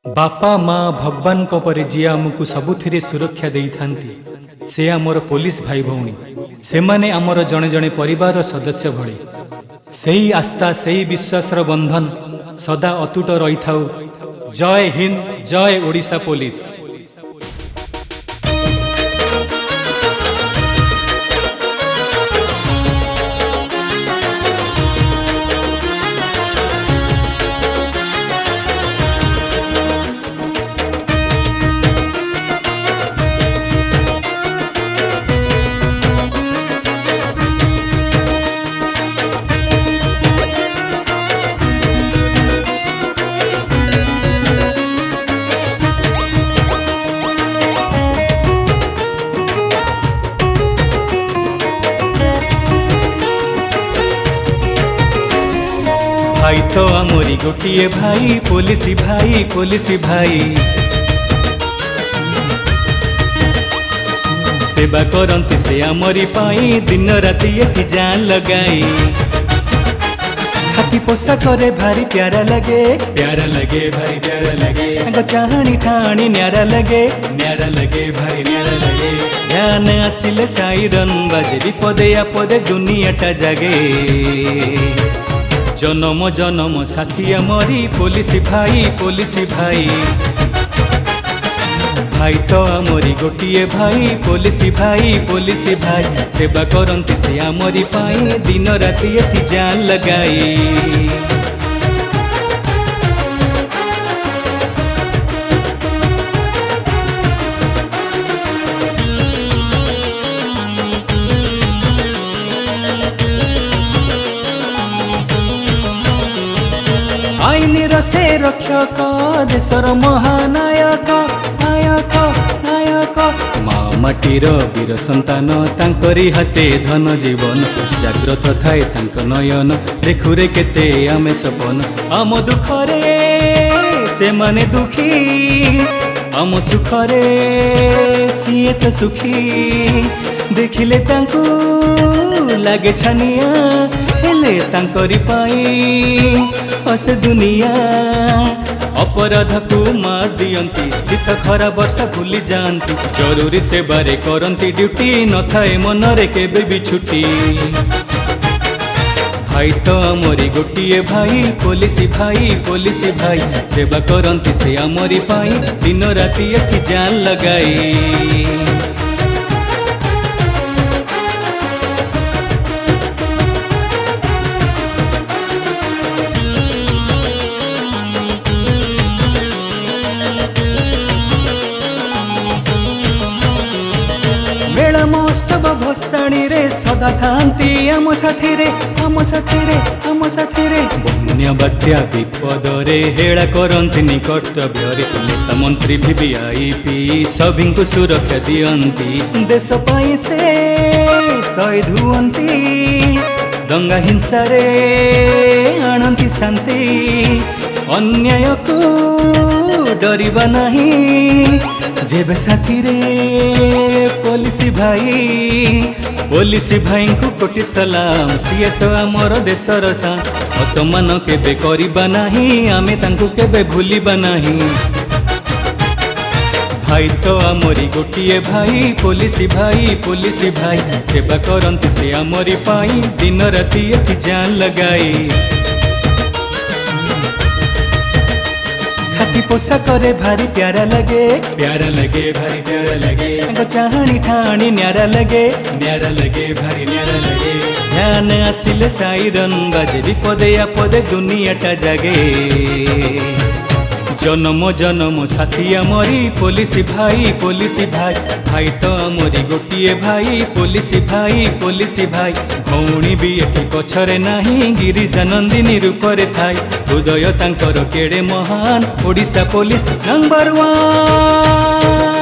बापा माँ भगवान परे जी आमको सबुथिरे सुरक्षा दे था से आमर पुलिस भाई भौणी से माने आमर जड़े जड़े परिवार सदस्य भली से ही आस्था से ही विश्वासर बंधन सदा अतुट रही था। जय हिंद, जय ओडिशा पुलिस। भाई तो आमरी गोटिए भाई पुलिस भाई सेवा करती से आमरी पाई दिन राति एठी जान लगाई खाकी पोसा करे भारी प्यारा लगे भारी प्यारा लगे चाहनी ठाणी न्यारा लगे भारी न्यारा लगे ध्यान आसिले साइरन बाजे विपदे आपदे दुनियाटा जागे जनम जनम साथी आमरी पुलिस भाई भाई तो आमरी गोटिए भाई पुलिस भाई सेवा करती से आमरी पाई दिन राति एठी जान लगाई। आईन से रक्षक देशर महानायक नायक नायक माँ माटीर वीर संतान तांकरी हाथे धन जीवन जाग्रत थाए तांक नयन देखुरे केते आमे सपन आम दुखरे से माने दुखी आम सुखरे सीए तो सुखी देखिले तांकु लागे छानिया हेले तांकरी पाई हसे दुनिया अपराध को मार दियंती शीत खरा वर्षा भूली जाती जरूरी सेवारे करती ड्यूटी न थाए मनरे केबे भी छुट्टी। भाई तो आमरी गोटिए भाई पुलिस भाई सेवा करती से आमरी पाई दिन राति एठी जान लगाई। मेला महोत्सव भसाणी रे सदा थांती आम साथी रे बन्या बात्या विपद रे हेला करंती कर्तव्य रे नेता मंत्री वीवीआईपी सभी को सुरक्षा दियंती देश पाई से शहीद हुअंती दंगा हिंसा रे आणंती शांति अन्याय को डरिबा नहीं जेबे साथी रे पुलिस भाई को कोटि सलाम सीए तो आमर देशर शान असम्मान केबे करिबा नहीं आमे तांकु केबे भूलिबा नहीं। भाई तो आमरी गोटिए भाई पुलिस भाई सेवा करती से आमरी पाई दिन राति एठी जान लगाई खाकी पोसा करे भारी प्यारा लगे भारी प्यारा लगे चाहनी ठाणी न्यारा लगे भारी न्यारा लगे ध्यान आसिले साइरन बाजे विपदे आपदे दुनियाटा जागे जनम जनम साथी आमरी पुलिस भाई भाई तो आमरी गोटिए भाई पुलिस भाई भौणी भी एठी पछरे नाही गिरिजा नंदिनी रूपरे थाई हृदय तांकर केड़े महान ओडिशा पुलिस नंबर 1।